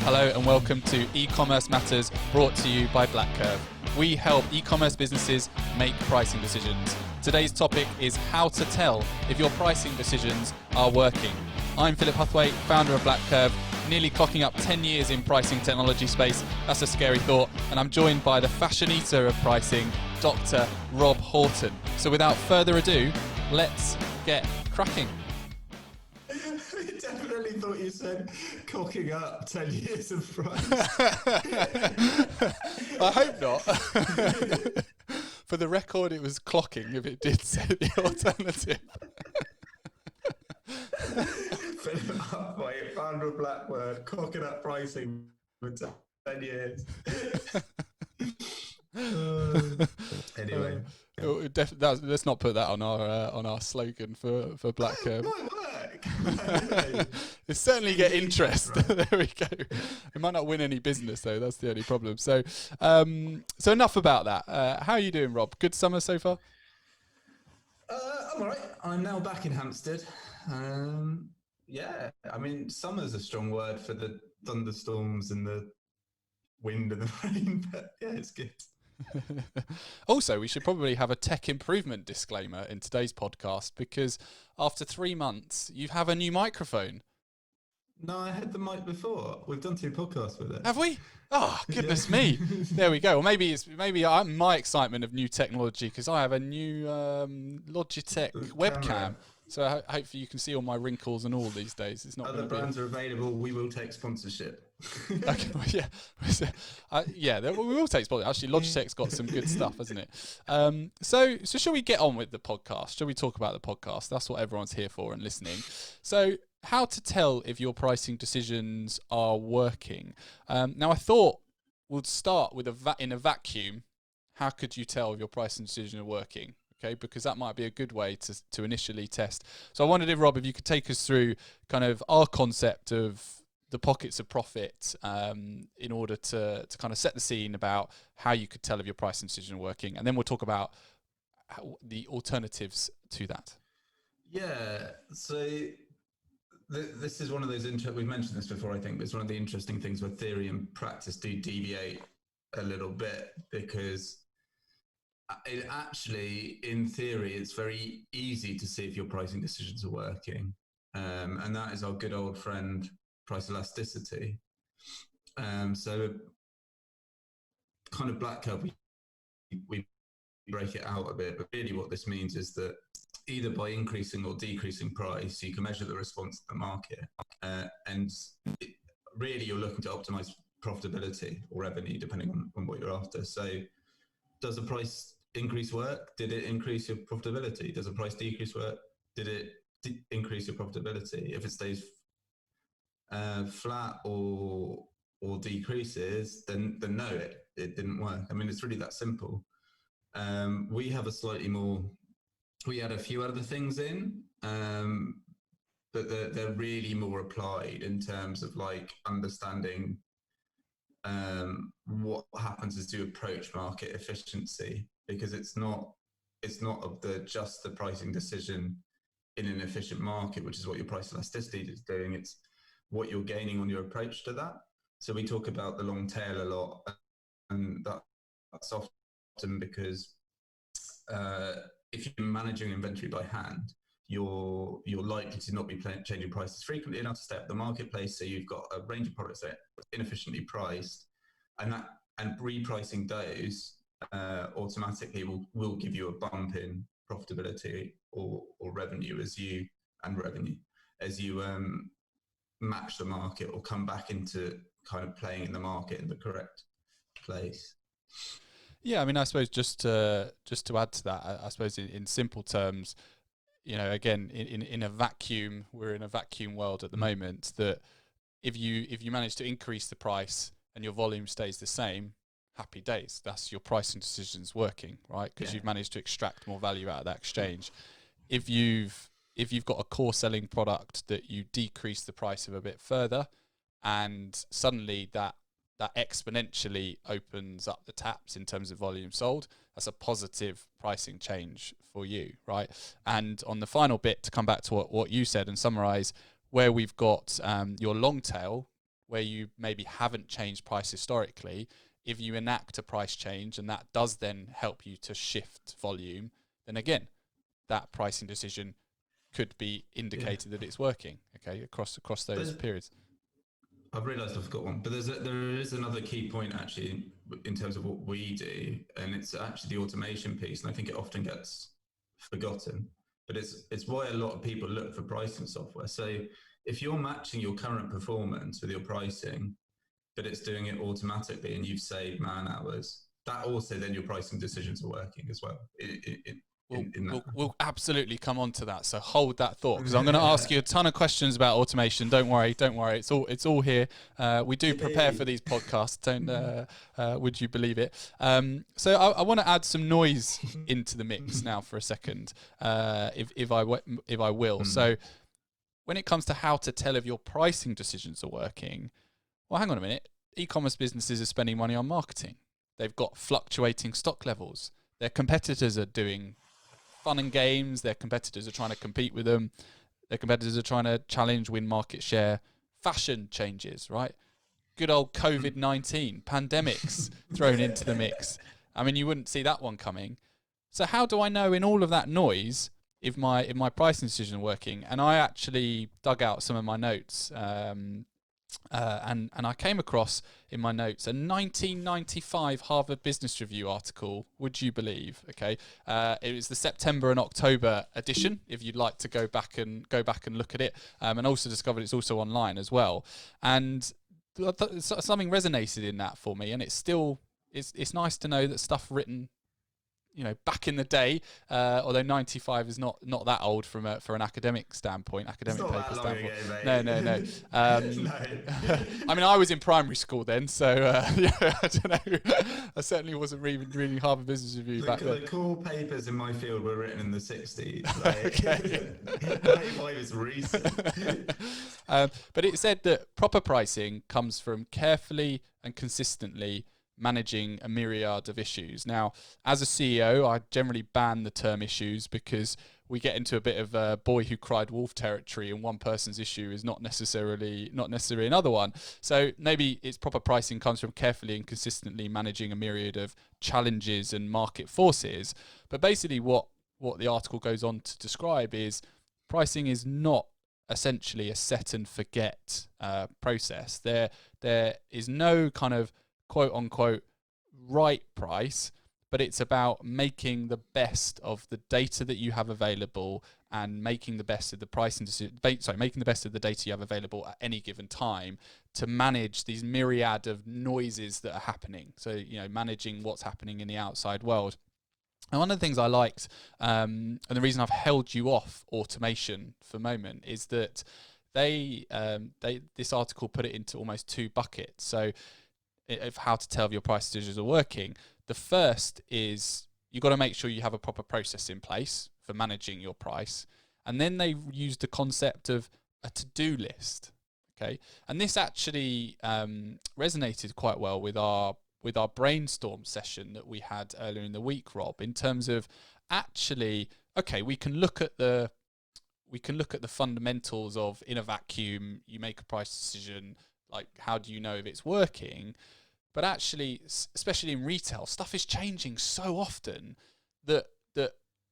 Hello and welcome to eCommerce Matters, brought to you by BlackCurve. We help e-commerce businesses make pricing decisions. Today's topic is how to tell if your pricing decisions are working. I'm Philip Huthwaite, founder of BlackCurve, nearly clocking up 10 years in pricing technology space. That's a scary thought. And I'm joined by the fashionista of pricing, Dr. Rob Horton. So without further ado, let's get cracking. I definitely thought you said cocking up 10 years of price. I hope not. For the record, it was clocking if it did say the alternative. Philip Huthwaite, founder of BlackCurve, cocking up pricing for 10 years. Anyway. Let's not put that on our slogan for BlackCurve. It certainly get interest. There we go. It might not win any business though. That's the only problem. So enough about that. How are you doing, Rob? Good summer so far? I'm all right. I'm now back in Hampstead. Yeah, I mean, summer's a strong word for the thunderstorms and the wind and the rain, but yeah, it's good. Also, we should probably have a tech improvement disclaimer in today's podcast because after 3 months, you have a new microphone. No, I had the mic before. We've done 2 podcasts with it. Have we? Oh, goodness me. There we go. Or maybe I'm my excitement of new technology because I have a new Logitech Webcam. So hopefully you can see all my wrinkles and all these days. It's not other brands are available. We will take sponsorship. Okay, well, yeah. We will take sponsorship. Actually, Logitech's got some good stuff, hasn't it? So shall we get on with the podcast? Shall we talk about the podcast? That's what everyone's here for and listening. So, how to tell if your pricing decisions are working? Now, I thought we'll start with in a vacuum. How could you tell if your pricing decisions are working? Okay, because that might be a good way to initially test. So I wondered if, Rob, if you could take us through kind of our concept of the pockets of profit in order to kind of set the scene about how you could tell if your pricing decisions are working. And then we'll talk about the alternatives to that. Yeah, so this is one of those, we've mentioned this before, I think, but it's one of the interesting things where theory and practice do deviate a little bit because it actually, in theory, it's very easy to see if your pricing decisions are working. And that is our good old friend, price elasticity. So kind of BlackCurve, we break it out a bit, but really what this means is that either by increasing or decreasing price, you can measure the response to the market. And really you're looking to optimize profitability or revenue, depending on what you're after. So does the price increase work? Did it increase your profitability? Does the price decrease work? Did it increase your profitability? If it stays flat or decreases, then no, it didn't work. I mean, it's really that simple. We have we had a few other things in, but they're really more applied in terms of like understanding what happens as you approach market efficiency, because it's not of just the pricing decision in an efficient market, which is what your price elasticity is doing. It's what you're gaining on your approach to that. So we talk about the long tail a lot, and that's often because if you're managing inventory by hand, you're likely to not be changing prices frequently enough to stay up the marketplace. So you've got a range of products that are inefficiently priced, and repricing those automatically will give you a bump in profitability or revenue as you match the market or come back into kind of playing in the market in the correct place. Yeah, I mean, I suppose just to add to that, I suppose in simple terms, you know, again, in a vacuum, we're in a vacuum world at the moment, that if you manage to increase the price and your volume stays the same, happy days. That's your pricing decisions working, right? Because you've managed to extract more value out of that exchange. If you've got a core selling product that you decrease the price of a bit further, and suddenly that exponentially opens up the taps in terms of volume sold, that's a positive pricing change for you, right? And on the final bit, to come back to what you said and summarize, where we've got your long tail, where you maybe haven't changed price historically, if you enact a price change and that does then help you to shift volume, then again, that pricing decision could be indicated that it's working, okay, across those periods. I've realised I've got one, but there is another key point actually in terms of what we do, and it's actually the automation piece, and I think it often gets forgotten, but it's why a lot of people look for pricing software. So if you're matching your current performance with your pricing, but it's doing it automatically and you've saved man hours, that also then your pricing decisions are working as well. We'll absolutely come on to that. So hold that thought, because I'm going to ask you a ton of questions about automation. Don't worry. It's all here. We do prepare for these podcasts. Would you believe it? So I want to add some noise into the mix now for a second, if I will. So when it comes to how to tell if your pricing decisions are working, well, hang on a minute. E-commerce businesses are spending money on marketing. They've got fluctuating stock levels. Their competitors are doing fun and games. Their competitors are trying to compete with them. Their competitors are trying to challenge, win market share. Fashion changes, right? Good old COVID-19, pandemics thrown into the mix. I mean, you wouldn't see that one coming. So how do I know in all of that noise if my pricing decision is working? And I actually dug out some of my notes, and I came across in my notes a 1995 Harvard Business Review article. Would you believe? Okay, it was the September and October edition. If you'd like to go back and look at it, and also discovered it's also online as well. And something resonated in that for me, and it's nice to know that stuff written, back in the day, although 95 is not that old for an academic standpoint, paper standpoint. No. I mean, I was in primary school then, so I don't know. I certainly wasn't reading Harvard Business Review back then. The core papers in my field were written in the 60s. 95 is recent. But it said that proper pricing comes from carefully and consistently managing a myriad of issues. Now, as a CEO, I generally ban the term issues because we get into a bit of a boy who cried wolf territory, and one person's issue is not necessarily another one. So maybe its proper pricing comes from carefully and consistently managing a myriad of challenges and market forces. But basically what the article goes on to describe is pricing is not essentially a set and forget process. There is no kind of quote unquote right price, but it's about making the best of the data that you have available and making the best of the pricing making the best of the data you have available at any given time to manage these myriad of noises that are happening. So, managing what's happening in the outside world. And one of the things I liked, and the reason I've held you off automation for a moment, is that this article put it into almost two buckets. So of how to tell if your price decisions are working. The first is you've got to make sure you have a proper process in place for managing your price. And then they used the concept of a to-do list. Okay. And this actually resonated quite well with our brainstorm session that we had earlier in the week, Rob, in terms of actually, okay, we can look at the fundamentals of, in a vacuum, you make a price decision, like how do you know if it's working? But actually, especially in retail, stuff is changing so often that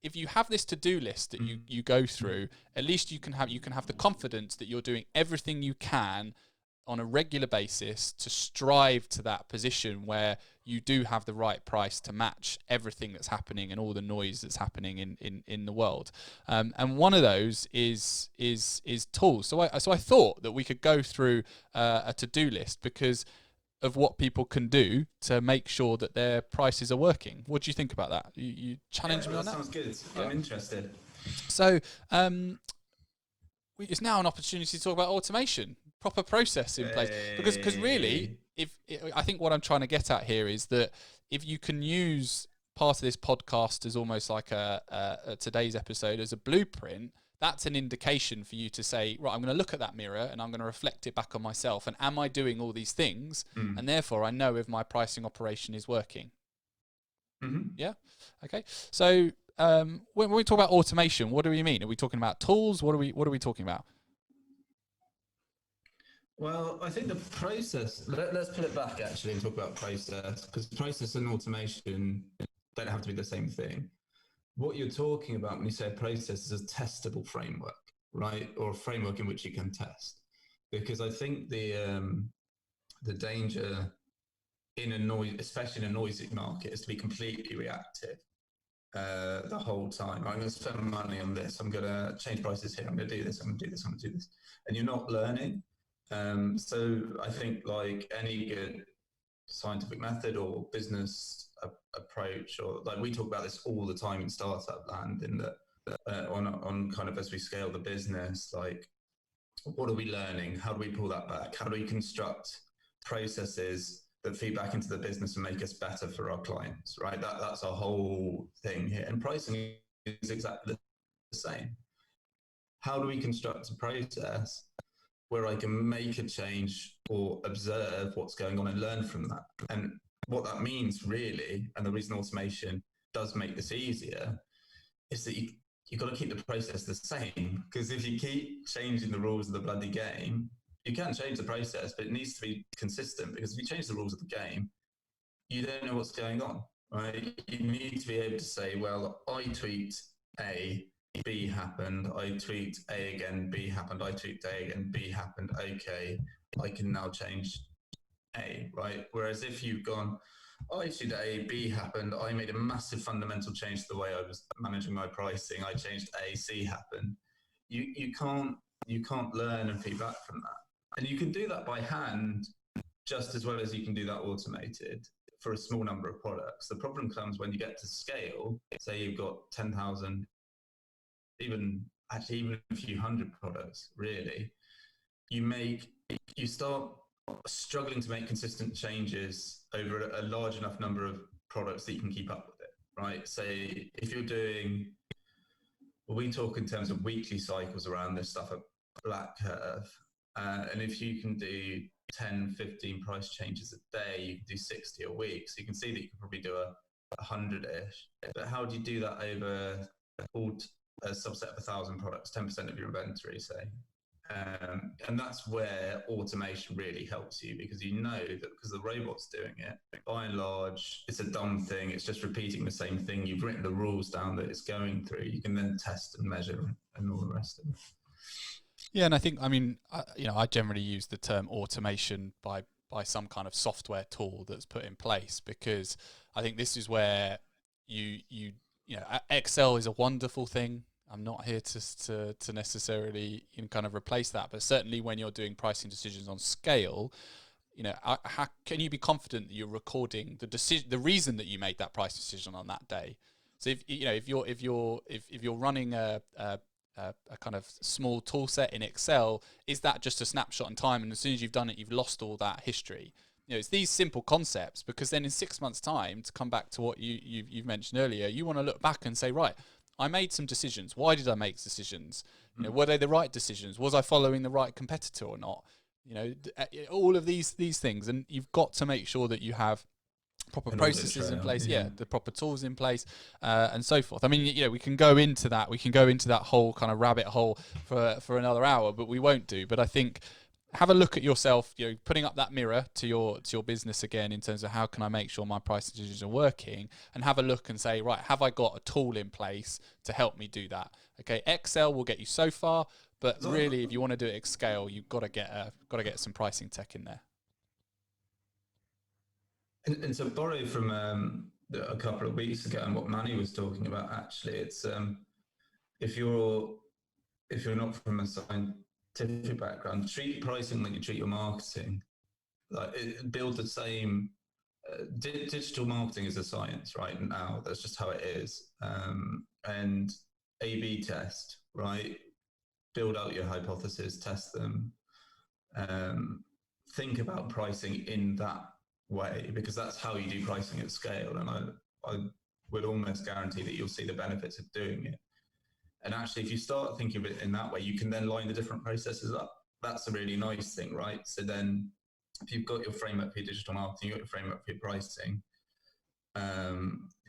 if you have this to-do list that you go through, at least you can have the confidence that you're doing everything you can on a regular basis to strive to that position where you do have the right price to match everything that's happening and all the noise that's happening in the world. And one of those is tools. So I thought that we could go through a to-do list because of what people can do to make sure that their prices are working. What do you think about that? You challenge me on that? Sounds good. Yeah. I'm interested. So it's now an opportunity to talk about automation, proper process in place. Because really, I think what I'm trying to get at here is that if you can use part of this podcast as almost like a today's episode as a blueprint, that's an indication for you to say, right, I'm going to look at that mirror and I'm going to reflect it back on myself. And am I doing all these things? And therefore, I know if my pricing operation is working. Mm-hmm. Yeah. Okay. So when we talk about automation, what do we mean? Are we talking about tools? What are we talking about? Well, I think the process, let's pull it back actually and talk about process, because process and automation don't have to be the same thing. What you're talking about when you say a process is a testable framework, right? Or a framework in which you can test. Because I think the danger in a noise, especially in a noisy market, is to be completely reactive the whole time. I'm going to spend money on this. I'm going to change prices here. I'm going to do this. I'm going to do this. I'm going to do this. And you're not learning. So I think like any good scientific method or business approach, or like we talk about this all the time in startup land, in that on kind of as we scale the business, like what are we learning? How do we pull that back? How do we construct processes that feed back into the business and make us better for our clients, right? That's our whole thing here. And pricing is exactly the same. How do we construct a process where I can make a change or observe what's going on and learn from that? And what that means really, and the reason automation does make this easier, is that you've got to keep the process the same. Because if you keep changing the rules of the bloody game, you can change the process, but it needs to be consistent. Because if you change the rules of the game, you don't know what's going on, right? You need to be able to say, well, I tweaked A, B happened. I tweaked A again, B happened. I tweaked A again, B happened. Okay, I can now change A, right? Whereas if you've gone, I issued A, B happened. I made a massive fundamental change to the way I was managing my pricing. I changed A, C happened. You can't learn and feedback from that. And you can do that by hand just as well as you can do that automated for a small number of products. The problem comes when you get to scale. Say you've got 10,000, even a few hundred products, really. You start struggling to make consistent changes over a large enough number of products that you can keep up with it, right? Say if you're doing, well, we talk in terms of weekly cycles around this stuff at BlackCurve, and if you can do 10, 15 price changes a day, you can do 60 a week. So you can see that you can probably do a 100-ish. But how do you do that over a subset of 1,000 products, 10% of your inventory, say? And that's where automation really helps you, because you know that because the robot's doing it, by and large, it's a dumb thing. It's just repeating the same thing. You've written the rules down that it's going through. You can then test and measure and all the rest of it. Yeah, and I think, I mean, I generally use the term automation by some kind of software tool that's put in place, because I think this is where you know, Excel is a wonderful thing. I'm not here to necessarily kind of replace that, but certainly when you're doing pricing decisions on scale, you know, how can you be confident that you're recording the decision, the reason that you made that price decision on that day? So if you're running a kind of small tool set in Excel, is that just a snapshot in time? And as soon as you've done it, you've lost all that history. You know, it's these simple concepts, because then in 6 months' time, to come back to what you've mentioned earlier, you want to look back and say, right, I made some decisions. Why did I make decisions? You know, were they the right decisions? Was I following the right competitor or not? You know, all of these things, and you've got to make sure that you have proper processes in place, the proper tools in place, and so forth. I mean, you know, we can go into that. We can go into that whole kind of rabbit hole for another hour, but we won't do. But I think, have a look at yourself, you know, putting up that mirror to your business again in terms of how can I make sure my price decisions are working, and have a look and say, right, have I got a tool in place to help me do that? Okay, Excel will get you so far, but really, if you want to do it at scale, you've got to get some pricing tech in there. And to borrow from a couple of weeks ago and what Manny was talking about, actually, it's if you're not from a scientific background, treat pricing like you treat your marketing. Like build the same. Digital marketing is a science right now. That's just how it is. And A/B test, right? Build out your hypothesis, test them. Think about pricing in that way, because that's how you do pricing at scale. And I would almost guarantee that you'll see the benefits of doing it. And actually, if you start thinking of it in that way, you can then line the different processes up. That's a really nice thing, right? So then if you've got your framework for your digital marketing, you've got your framework for your pricing,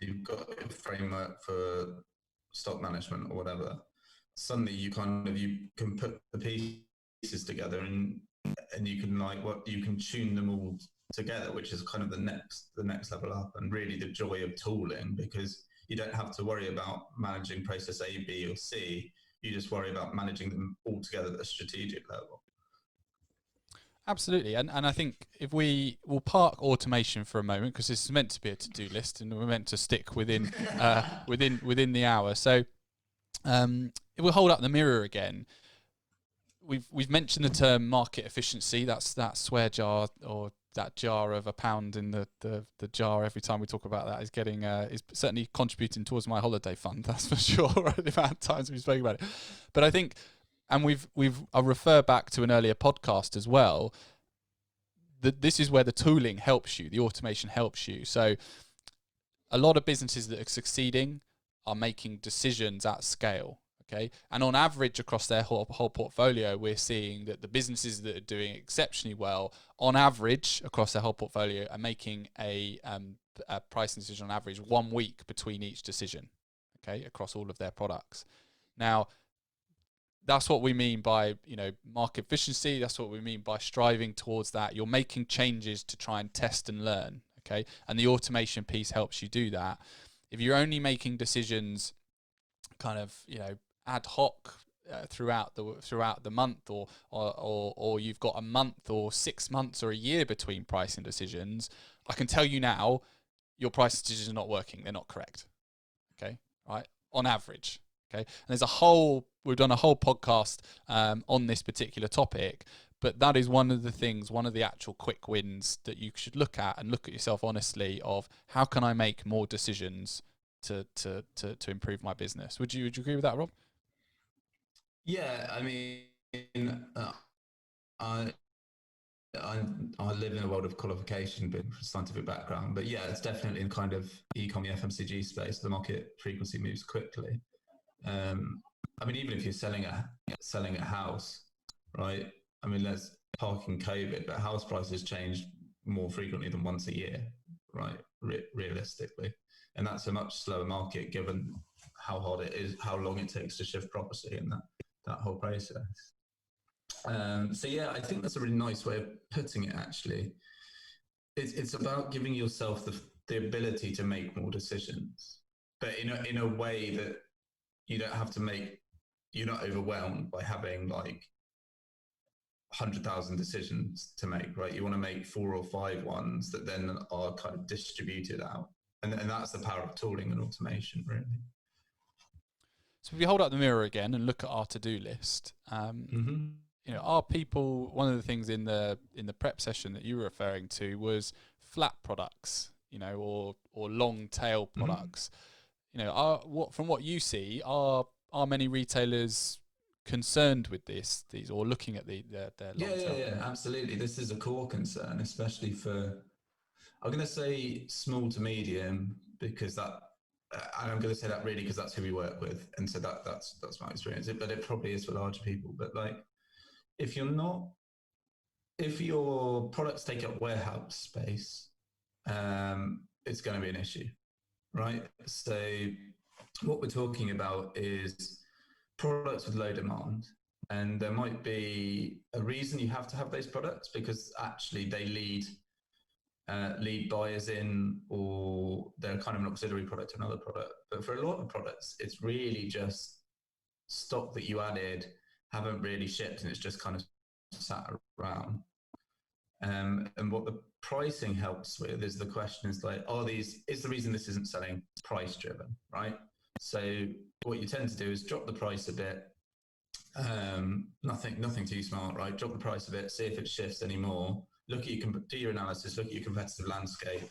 you've got your framework for stock management or whatever, suddenly you can put the pieces together and and you can you can tune them all together, which is kind of the next level up, and really the joy of tooling, because you don't have to worry about managing process A, B, or C. You just worry about managing them all together at a strategic level. Absolutely, and I think if we will park automation for a moment, because this is meant to be a to-do list, and we're meant to stick within within the hour. So if we hold up the mirror again, we've mentioned the term market efficiency. That's that swear jar, or that jar of £1 in the jar every time we talk about that is getting is certainly contributing towards my holiday fund. That's for sure. Right, the amount of times we spoke about it, but I think. And I'll refer back to an earlier podcast as well, that this is where the tooling helps you, the automation helps you. So a lot of businesses that are succeeding are making decisions at scale, okay? And on average across their whole portfolio, we're seeing that the businesses that are doing exceptionally well, on average across their whole portfolio, are making a pricing decision on average 1 week between each decision, okay, across all of their products. Now, that's what we mean by, market efficiency. That's what we mean by striving towards that. You're making changes to try and test and learn, okay? And the automation piece helps you do that. If you're only making decisions kind of, ad hoc throughout the month, or you've got a month or 6 months or a year between pricing decisions, I can tell you now, your price decisions are not working. They're not correct, okay? Right? On average. Okay, and we've done a whole podcast on this particular topic, but that is one of the actual quick wins that you should look at yourself honestly of how can I make more decisions to improve my business. Would you agree with that, Rob? Yeah, I mean, I live in a world of qualification, but scientific background. But yeah, it's definitely in kind of e-commerce FMCG space. The market frequency moves quickly. I mean, even if you're selling a house, right? I mean, let's parking COVID, but house prices change more frequently than once a year, right? Realistically, and that's a much slower market given how hard it is, how long it takes to shift property, and that whole process. So yeah, I think that's a really nice way of putting it. Actually, it's about giving yourself the ability to make more decisions, but in a way that you don't have to you're not overwhelmed by having like 100,000 decisions to make, right? You want to make 4 or 5 ones that then are kind of distributed out. And that's the power of tooling and automation, really. So if we hold up the mirror again and look at our to-do list, our people, one of the things in the prep session that you were referring to was flat products, or long tail products. From what you see, are many retailers concerned with these or looking at their long tail? Yeah, absolutely. This is a core concern, especially for, I'm going to say small to medium, because and I'm going to say that really because that's who we work with, and so that's my experience. But it probably is for larger people. But like, if your products take up warehouse space, it's going to be an issue, right? So what we're talking about is products with low demand, and there might be a reason you have to have those products, because actually they lead buyers in, or they're kind of an auxiliary product to another product. But for a lot of products, it's really just stock that you added, haven't really shipped, and it's just kind of sat around. And what the pricing helps with is the question is like, is the reason this isn't selling price driven, right? So what you tend to do is drop the price a bit. Nothing too smart, right? Drop the price a bit, see if it shifts anymore. Do your analysis, look at your competitive landscape.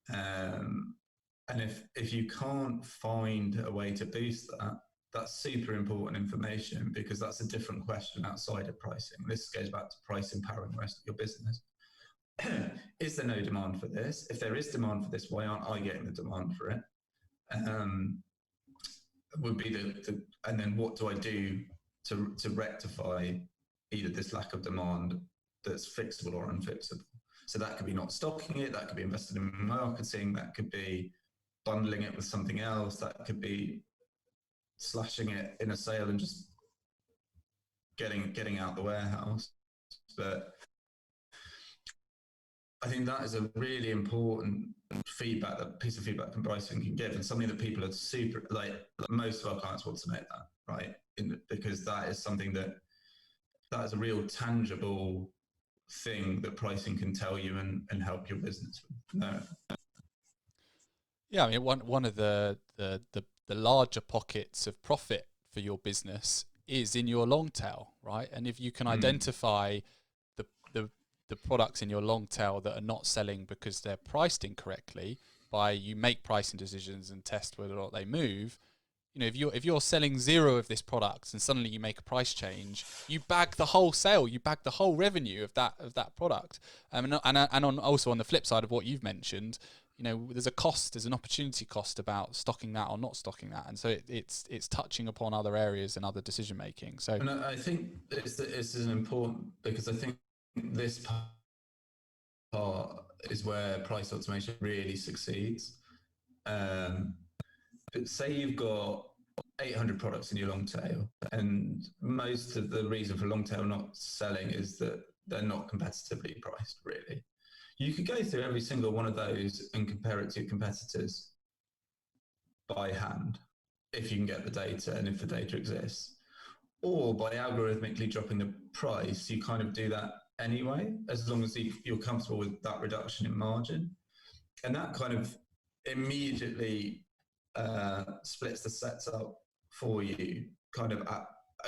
And if you can't find a way to boost that, that's super important information, because that's a different question outside of pricing. This goes back to pricing powering the rest of your business. Is there no demand for this? If there is demand for this, why aren't I getting the demand for it? Would be and then what do I do to rectify either this lack of demand that's fixable or unfixable? So that could be not stocking it, that could be invested in marketing, that could be bundling it with something else, that could be slashing it in a sale and just getting out the warehouse. But I think that is a really important piece of feedback from pricing can give, and something that people are super, like most of our clients want to know that, right? Because that is something that is a real tangible thing that pricing can tell you and help your business with. No. Yeah, I mean, one of the larger pockets of profit for your business is in your long tail, right? And if you can identify the products in your long tail that are not selling because they're priced incorrectly, by you make pricing decisions and test whether or not they move. You know, if you're selling 0 of this product and suddenly you make a price change, you bag the whole sale, you bag the whole revenue of that product. And also on the flip side of what you've mentioned, you know, there's an opportunity cost about stocking that or not stocking that, and so it's touching upon other areas and other decision making. So, and I think it's an important, because I think this part is where price automation really succeeds. Say you've got 800 products in your long tail, and most of the reason for long tail not selling is that they're not competitively priced, really. You could go through every single one of those and compare it to competitors by hand, if you can get the data and if the data exists. Or by algorithmically dropping the price, you kind of do that anyway, as long as you're comfortable with that reduction in margin. And that kind of immediately splits the sets up for you kind of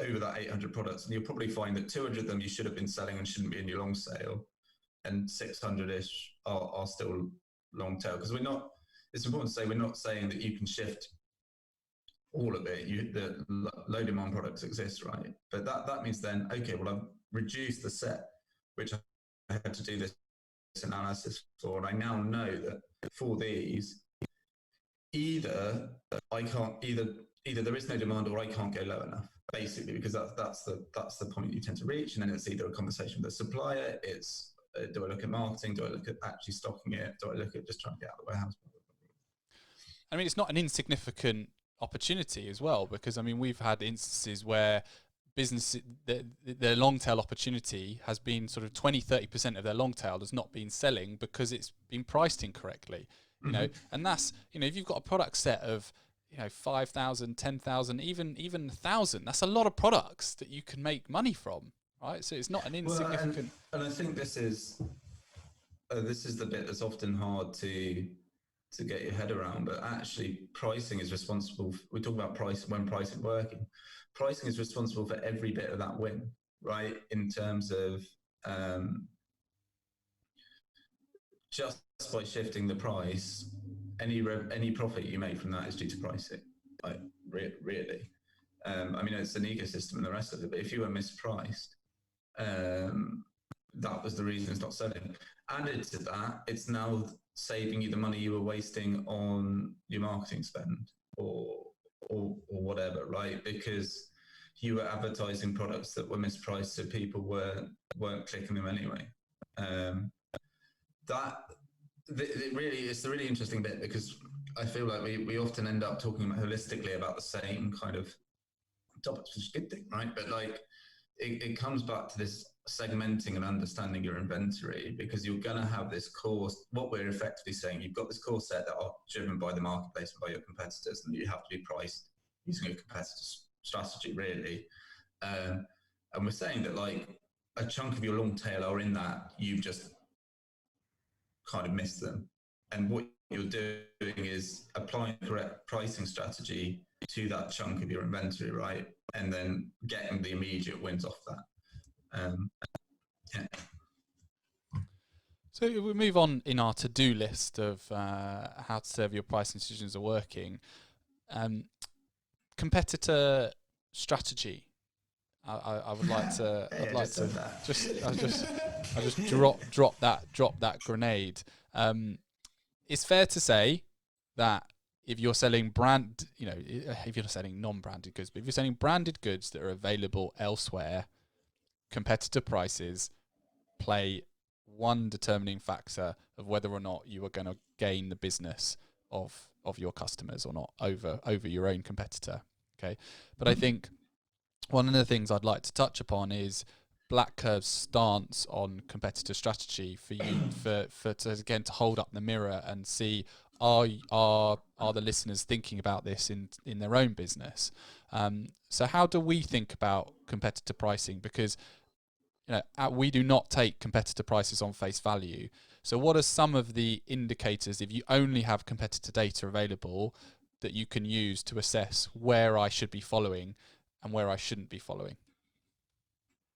over that 800 products. And you'll probably find that 200 of them you should have been selling and shouldn't be in your long sale, and 600-ish are still long tail. Because it's important to say, we're not saying that you can shift all of it. The low demand products exist, right? But that means then, okay, well, I've reduced the set, which I had to do this analysis for, and I now know that for these, either there is no demand or I can't go low enough, basically, because that's the point you tend to reach. And then it's either a conversation with the supplier, it's do I look at marketing, do I look at actually stocking it, do I look at just trying to get out of the warehouse? I mean, it's not an insignificant opportunity as well, because I mean, we've had instances where business, their long tail opportunity has been sort of 20-30% of their long tail has not been selling because it's been priced incorrectly. You know, and that's, you know, if you've got a product set of, you know, 5,000, 10,000, even 1,000, that's a lot of products that you can make money from, right? So it's not an insignificant. Well, and I think this is the bit that's often hard to get your head around, but actually pricing is responsible. We talk about price when pricing working. Pricing is responsible for every bit of that win, right? In terms of just by shifting the price, any profit you make from that is due to pricing. Like really, I mean, it's an ecosystem and the rest of it. But if you were mispriced, that was the reason it's not selling. Added to that, it's now saving you the money you were wasting on your marketing spend or whatever, right? Because you were advertising products that were mispriced, so people weren't clicking them anyway. It's the really interesting bit, because I feel like we often end up talking holistically about the same kind of topics, which is a good thing, right? But like it comes back to this segmenting and understanding your inventory, because you're going to have this core, what we're effectively saying, you've got this core set that are driven by the marketplace and by your competitors, and you have to be priced using a competitor's strategy, really. And we're saying that like a chunk of your long tail are in that you've just kind of missed them. And what you're doing is applying the correct pricing strategy to that chunk of your inventory, right? And then getting the immediate wins off that. Yeah. So we move on in our to-do list of how to serve your pricing decisions are working. Competitor strategy. I would like to. I'd like to just drop that grenade. It's fair to say that if you're selling if you're selling non-branded goods, but if you're selling branded goods that are available elsewhere, competitor prices play one determining factor of whether or not you are going to gain the business of your customers or not over your own competitor. Okay, but I think one of the things I'd like to touch upon is BlackCurve's stance on competitor strategy for you to hold up the mirror and see are the listeners thinking about this in their own business? So how do we think about competitor pricing? Because we do not take competitor prices on face value. So what are some of the indicators, if you only have competitor data available, that you can use to assess where I should be following and where I shouldn't be following?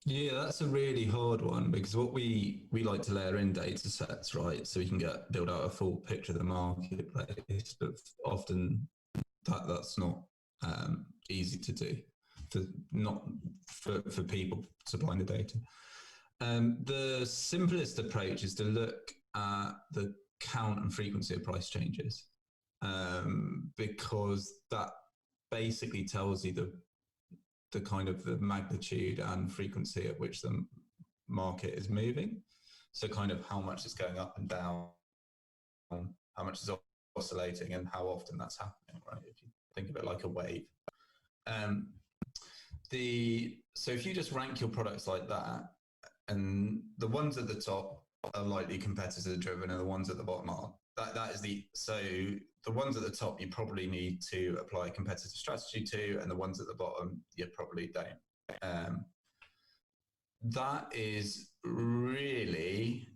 Yeah, that's a really hard one, because what we like to layer in data sets, right? So we can build out a full picture of the marketplace, but often that's not easy to do for people supplying the data. The simplest approach is to look at the count and frequency of price changes, because that basically tells you the kind of the magnitude and frequency at which the market is moving. So kind of how much is going up and down, how much is oscillating, and how often that's happening, right? If you think of it like a wave. So if you just rank your products like that, and the ones at the top are likely competitor driven, and the ones at the bottom are. So the ones at the top you probably need to apply a competitor strategy to, and the ones at the bottom you probably don't. That is really,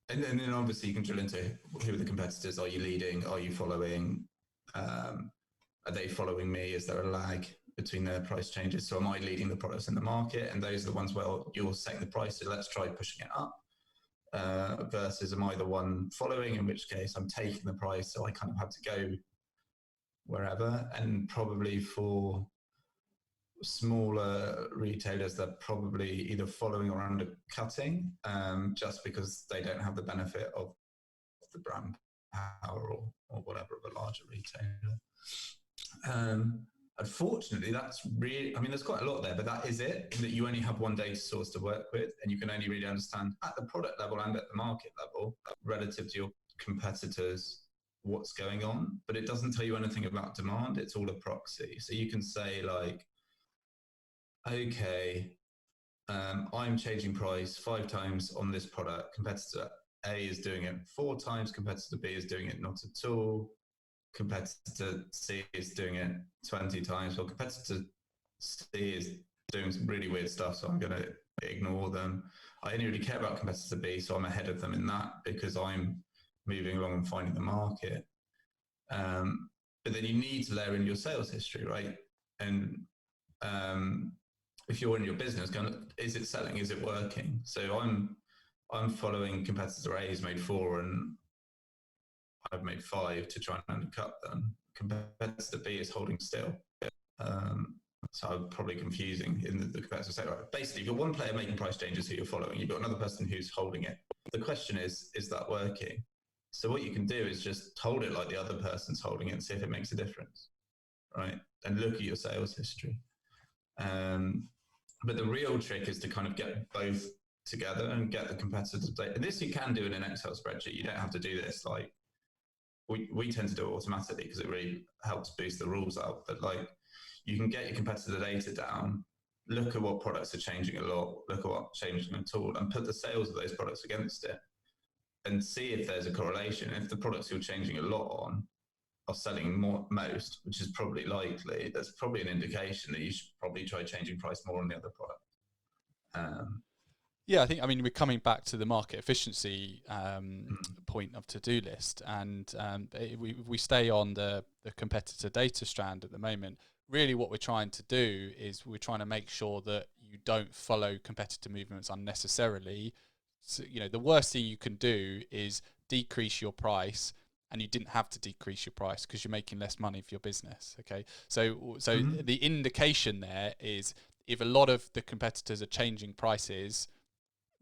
and then obviously you can drill into who are the competitors. Are you leading? Are you following? Are they following me? Is there a lag between their price changes? So am I leading the products in the market? And those are the ones where you're setting the price, so let's try pushing it up. Versus am I the one following, in which case I'm taking the price, so I kind of have to go wherever. And probably for smaller retailers, they're probably either following or undercutting, just because they don't have the benefit of the brand power or whatever of a larger retailer. Unfortunately, that's really, I mean, there's quite a lot there, but that is it, in that you only have one data source to work with, and you can only really understand at the product level and at the market level, relative to your competitors, what's going on. But it doesn't tell you anything about demand. It's all a proxy. So you can say like, okay, I'm changing price 5 times on this product. Competitor A is doing it 4 times. Competitor B is doing it not at all. Competitor C is doing it 20 times. Well, competitor C is doing some really weird stuff, so I'm going to ignore them. I only really care about competitor B, so I'm ahead of them in that, because I'm moving along and finding the market. But then you need to layer in your sales history, right? And if you're in your business, is it selling? Is it working? So I'm following competitor A who's made 4 and I've made 5 to try and undercut them. Competitor B is holding still. So I'm probably confusing in the competitor set. Right? Basically, you've got one player making price changes who you're following. You've got another person who's holding it. The question is that working? So what you can do is just hold it like the other person's holding it and see if it makes a difference, right? And look at your sales history. But the real trick is to kind of get both together and get the competitor data. And this you can do in an Excel spreadsheet. You don't have to do this like, we tend to do it automatically because it really helps boost the rules out. But like, you can get your competitor data down, look at what products are changing a lot, look at what's changing at all, and put the sales of those products against it and see if there's a correlation. If the products you're changing a lot on are selling most, which is probably likely, that's probably an indication that you should probably try changing price more on the other product. Yeah, I mean, we're coming back to the market efficiency point of to-do list, and we stay on the competitor data strand at the moment. Really what we're trying to do is we're trying to make sure that you don't follow competitor movements unnecessarily. So, the worst thing you can do is decrease your price, and you didn't have to decrease your price because you're making less money for your business. Okay, so the indication there is if a lot of the competitors are changing prices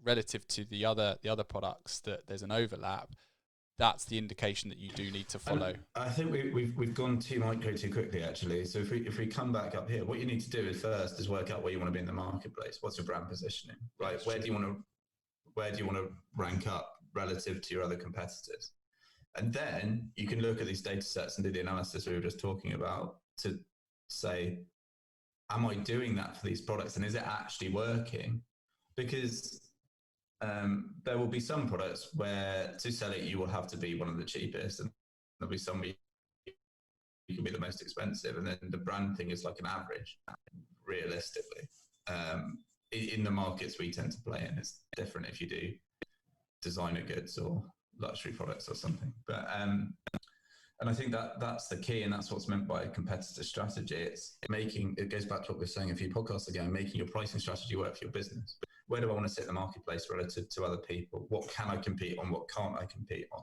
relative to the other products, that there's an overlap, that's the indication that you do need to follow. And I think we've gone too micro too quickly, actually. So if we come back up here, what you need to do is first is work out where you want to be in the marketplace. What's your brand positioning, right? Where do you want to rank up relative to your other competitors? And then you can look at these data sets and do the analysis we were just talking about to say, am I doing that for these products, and is it actually working? Because there will be some products where to sell it, you will have to be one of the cheapest, and there'll be some you can be the most expensive, and then the brand thing is like an average, realistically. In the markets we tend to play in, it's different if you do designer goods or luxury products or something. But and I think that's the key, and that's what's meant by a competitor strategy. It's making, it goes back to what we were saying a few podcasts ago, making your pricing strategy work for your business. Where do I want to sit in the marketplace relative to other people? What can I compete on? What can't I compete on?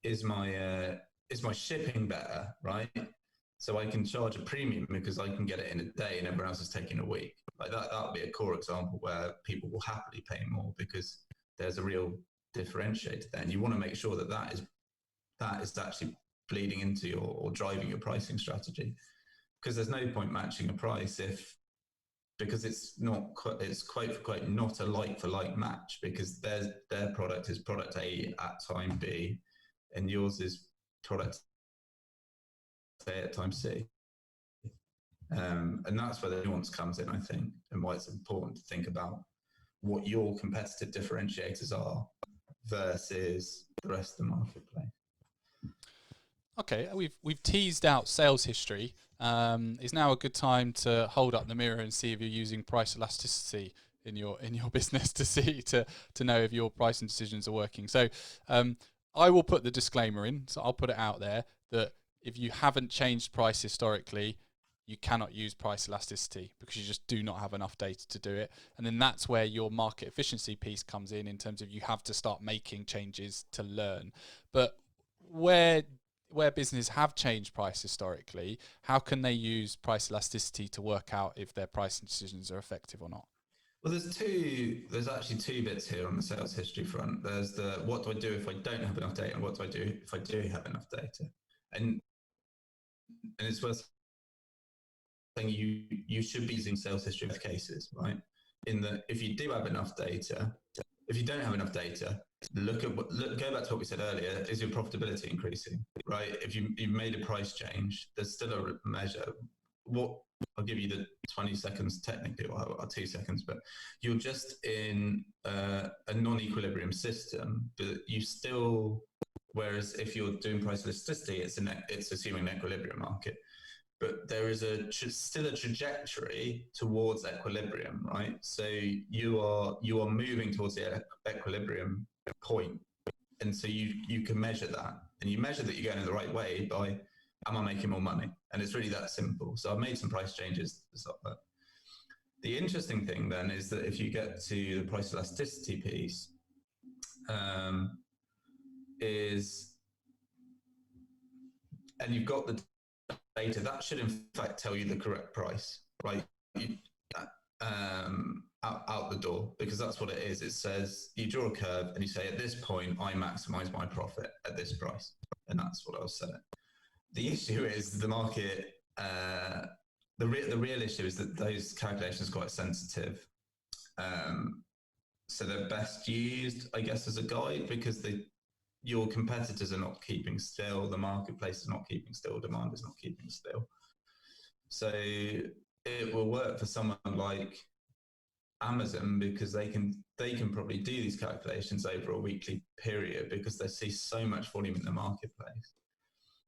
Is my shipping better, right? So I can charge a premium because I can get it in a day and everyone else is taking a week. Like that would be a core example where people will happily pay more because there's a real differentiator there. And you want to make sure that is actually bleeding into or driving your pricing strategy, because there's no point matching a price because it's quite not a like for like match, because their product is product A at time B and yours is product A at time C. And that's where the nuance comes in, I think, and why it's important to think about what your competitive differentiators are versus the rest of the marketplace. Okay, we've teased out sales history. Is now a good time to hold up the mirror and see if you're using price elasticity in your business to know if your pricing decisions are working. So I will put the disclaimer in. So I'll put it out there that if you haven't changed price historically, you cannot use price elasticity because you just do not have enough data to do it. And then that's where your market efficiency piece comes in terms of you have to start making changes to learn. But where businesses have changed price historically, how can they use price elasticity to work out if their pricing decisions are effective or not? Well, there's actually two bits here on the sales history front. There's the what do I do if I don't have enough data, and what do I do if I do have enough data? And it's worth saying you should be using sales history in both cases, right? If you do have enough data, if you don't have enough data, go back to what we said earlier. Is your profitability increasing, right? If you've made a price change, there's still a measure. I'll give you the 20 seconds technically, or 2 seconds, but you're just in a non-equilibrium system, but you still, whereas if you're doing price elasticity, it's assuming an equilibrium market. But there is still a trajectory towards equilibrium, right? So you are moving towards the equilibrium point, and so you can measure that, and you measure that you're going in the right way by, am I making more money? And it's really that simple. So I've made some price changes to stop that. The interesting thing then is that if you get to the price elasticity piece, and you've got the data, that should in fact tell you the correct price, right? Out the door, because that's what it is. It says you draw a curve and you say, at this point, I maximize my profit at this price, and that's what I'll set it. The issue is the market. The real issue is that those calculations are quite sensitive. So they're best used, I guess, as a guide, because your competitors are not keeping still, the marketplace is not keeping still, demand is not keeping still. So it will work for someone like Amazon because they can probably do these calculations over a weekly period because they see so much volume in the marketplace.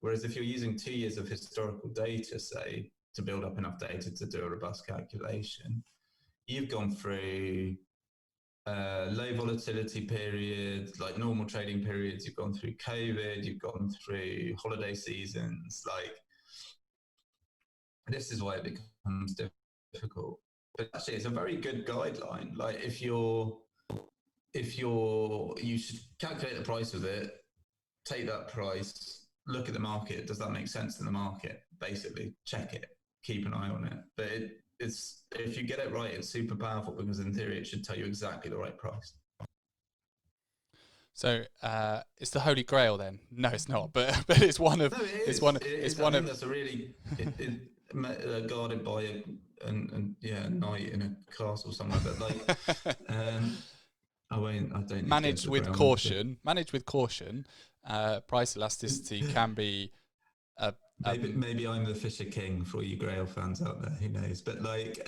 Whereas if you're using 2 years of historical data, say, to build up enough data to do a robust calculation, you've gone through low volatility periods, like normal trading periods, you've gone through COVID, you've gone through holiday seasons. Like, this is why it becomes difficult. But actually, it's a very good guideline. Like, you should calculate the price of it, take that price, look at the market. Does that make sense in the market? Basically, check it, keep an eye on it. But it's if you get it right, it's super powerful because in theory, it should tell you exactly the right price. So it's the Holy Grail then? No, it's not. But it's one of. No, it is. It's one of. That's a really guarded by a knight in a castle somewhere. But like, I don't. Managed with caution. Managed with caution. Price elasticity can be Maybe I'm the Fisher King for all you Grail fans out there. Who knows? But like,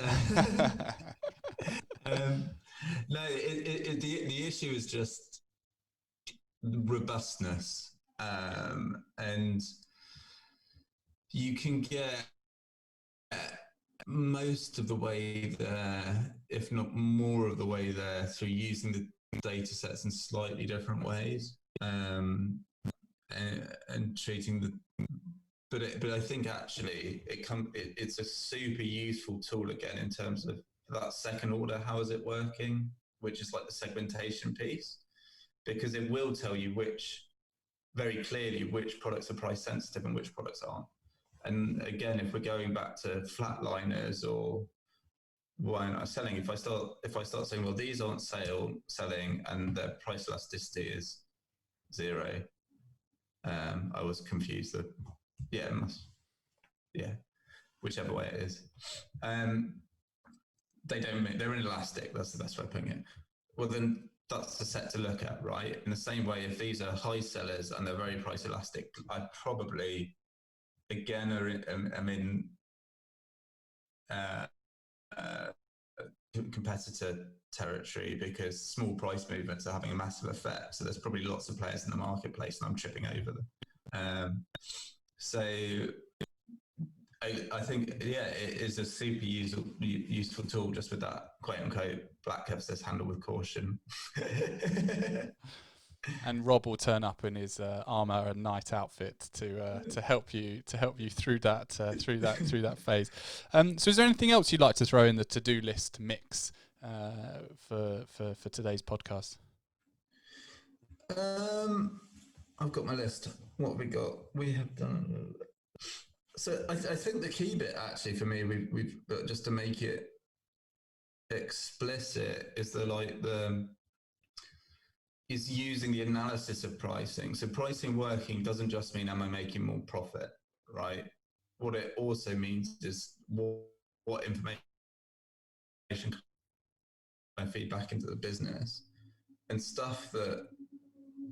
no, the issue is just robustness, and you can get most of the way there, if not more of the way there, through using the data sets in slightly different ways, and treating the. But I think actually it's a super useful tool again in terms of that second order. How is it working? Which is like the segmentation piece, because it will tell you very clearly which products are price sensitive and which products aren't. And again, if we're going back to flatliners or why not selling, if I start saying, well, these aren't selling and their price elasticity is 0, I was confused. Whichever way it is. They're inelastic. That's the best way of putting it. Well, then that's the set to look at, right? In the same way, if these are high sellers and they're very price elastic, I probably, again, am in competitor territory, because small price movements are having a massive effect. So there's probably lots of players in the marketplace and I'm tripping over them. So I think, it is a super useful tool, just with that quote unquote BlackCurve says handle with caution. And Rob will turn up in his armor and night outfit to help you through that phase. So is there anything else you'd like to throw in the to-do list mix for today's podcast? I've got my list. What have we got? We have done. So I think the key bit actually for me, we've just to make it explicit, is is using the analysis of pricing. So pricing working doesn't just mean am I making more profit, right? What it also means is what information can I feed back into the business, and stuff that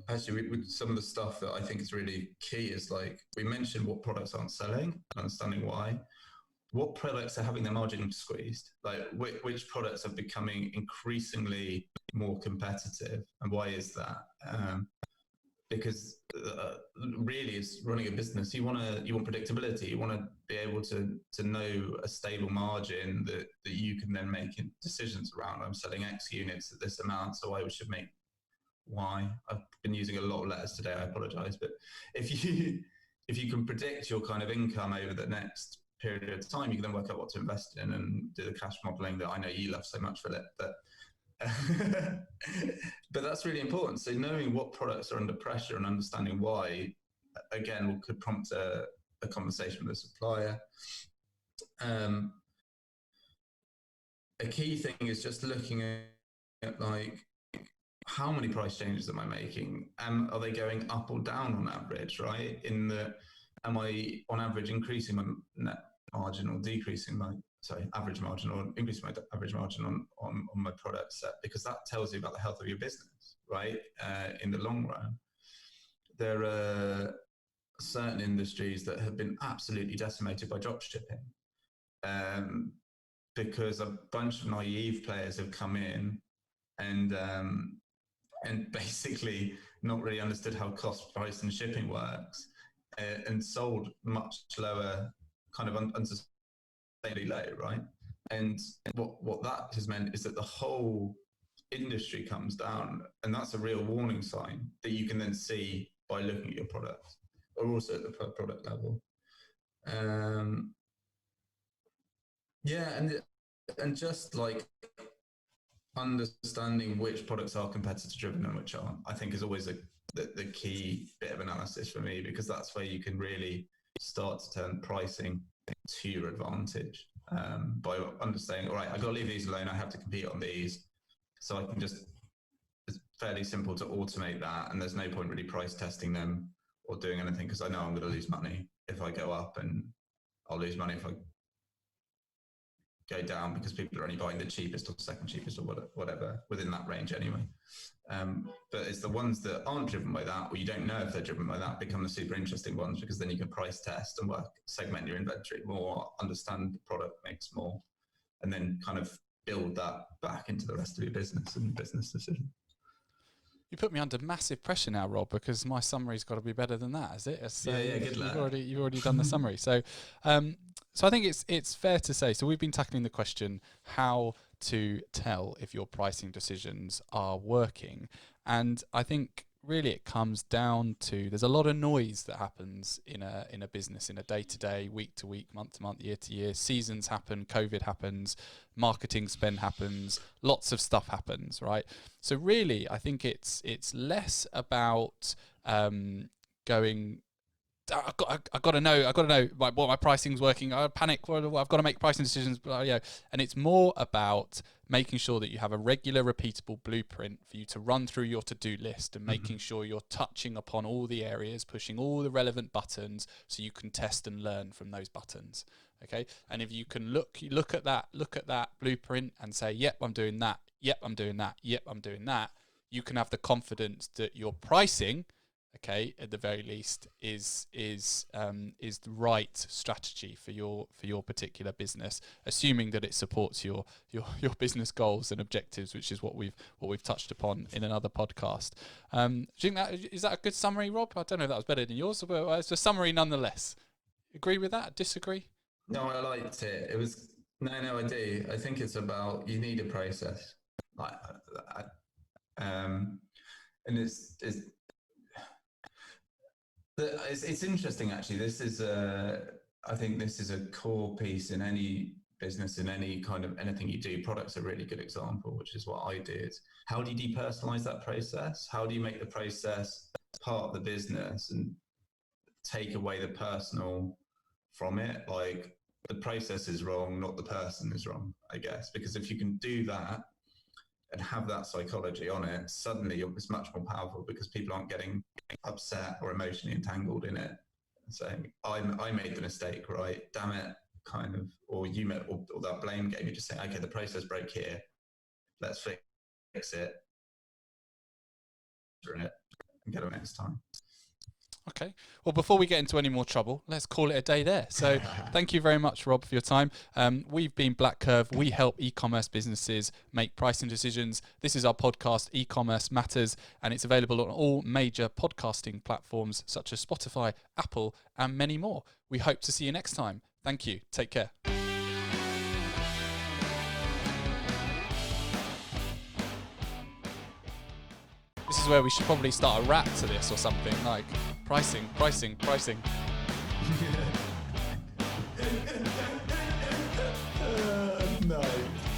actually some of the stuff that I think is really key is, like, we mentioned what products aren't selling, understanding why. What products are having their margin squeezed? Like which products are becoming increasingly more competitive, and why is that? Because really, it's running a business. You want predictability. You want to be able to know a stable margin that you can then make decisions around. I'm selling X units at this amount, so I should make Y. I've been using a lot of letters today. I apologize, but if you can predict your kind of income over the next period of time, you can then work out what to invest in and do the cash modeling that I know you love so much, Philip. But but that's really important. So knowing what products are under pressure and understanding why, again, could prompt a conversation with a supplier. A key thing is just looking at, like, how many price changes am I making? Are they going up or down on average, right? Am I on average increasing my net margin or decreasing my average margin, or increasing my average margin on my product set? Because that tells you about the health of your business, right? In the long run. There are certain industries that have been absolutely decimated by drop shipping, because a bunch of naive players have come in and basically not really understood how cost, price, and shipping works, and sold much lower, kind of unsustainably low, right? And what that has meant is that the whole industry comes down, and that's a real warning sign that you can then see by looking at your product, or also at the product level. And just like understanding which products are competitor driven and which aren't, I think is always the key bit of analysis for me, because that's where you can really start to turn pricing to your advantage, by understanding, all right, I've got to leave these alone, I have to compete on these. So I can just, it's fairly simple to automate that, and there's no point really price testing them or doing anything, because I know I'm going to lose money if I go up, and I'll lose money if I go down because people are only buying the cheapest or second cheapest or whatever within that range anyway. But it's the ones that aren't driven by that, or you don't know if they're driven by that, become the super interesting ones, because then you can price test and segment your inventory more, understand the product mix more, and then kind of build that back into the rest of your business and business decision. You put me under massive pressure now, Rob, because my summary's got to be better than that, is it? Yeah, good luck. You've already done the summary. So I think it's fair to say, so we've been tackling the question how to tell if your pricing decisions are working. And I think really it comes down to, there's a lot of noise that happens in a business, in a day-to-day, week-to-week, month-to-month, year-to-year. Seasons happen, COVID happens, marketing spend happens, lots of stuff happens, right? So really, I think it's less about going, I've got to know what my pricing's working. I panic. I've got to make pricing decisions. And it's more about making sure that you have a regular, repeatable blueprint for you to run through your to-do list, and making sure you're touching upon all the areas, pushing all the relevant buttons, so you can test and learn from those buttons. Okay, and if you can look at that blueprint and say, "Yep, I'm doing that. Yep, I'm doing that. Yep, I'm doing that," you can have the confidence that your pricing, okay, at the very least, is the right strategy for your particular business, assuming that it supports your business goals and objectives, which is what we've touched upon in another podcast. Do you think is that a good summary, Rob? I don't know if that was better than yours, but it's a summary nonetheless. Agree with that? Disagree? No, I liked it. It was no, I do. I think it's about, you need a process, and it's interesting actually. I think this is a core piece in any business, in any kind of anything you do. Product's a really good example, which is what I did. How do you depersonalize that process? How do you make the process part of the business and take away the personal from it? Like, the process is wrong, not the person is wrong, I guess. Because if you can do that and have that psychology on it, suddenly it's much more powerful, because people aren't getting upset or emotionally entangled in it, saying, I made the mistake, right? Damn it, kind of, or you made, or that blame game. You're just saying, okay, the process broke here, let's fix it, and get it next time. Okay. Well, before we get into any more trouble, let's call it a day there. So thank you very much, Rob, for your time. We've been BlackCurve. We help e-commerce businesses make pricing decisions. This is our podcast, E-Commerce Matters, and it's available on all major podcasting platforms such as Spotify, Apple, and many more. We hope to see you next time. Thank you. Take care. This is where we should probably start a rap to this or something, like pricing.